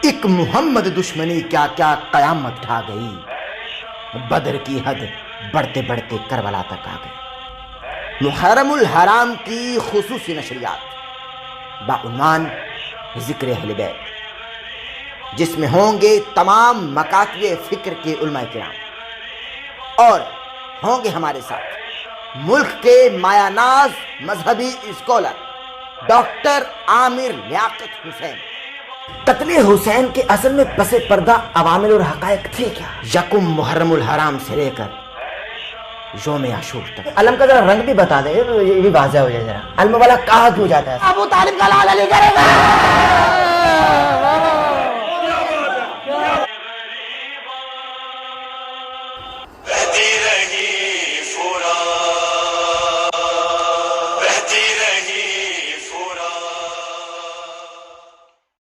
ایک محمد دشمنی کیا کیا قیامت ڈھا گئی، بدر کی حد بڑھتے بڑھتے کربلا تک آ گئی۔ محرم الحرام کی خصوصی نشریات بعنوان ذکر اہل بیت، جس میں ہوں گے تمام مکاتب فکر کے علماء کرام، اور ہوں گے ہمارے ساتھ ملک کے مایہ ناز مذہبی اسکالر ڈاکٹر عامر لیاقت حسین۔ قتل حسین کے اصل میں پس پردہ عوامل اور حقائق تھے کیا؟ یکم محرم الحرام سے لے کر یوم عاشور تک۔ علم کا ذرا رنگ بھی بتا دے، یہ بھی واضح ہو جائے ذرا، علم والا کہا کیوں جاتا ہے؟ ابو طالب کا لال علی کرے گا۔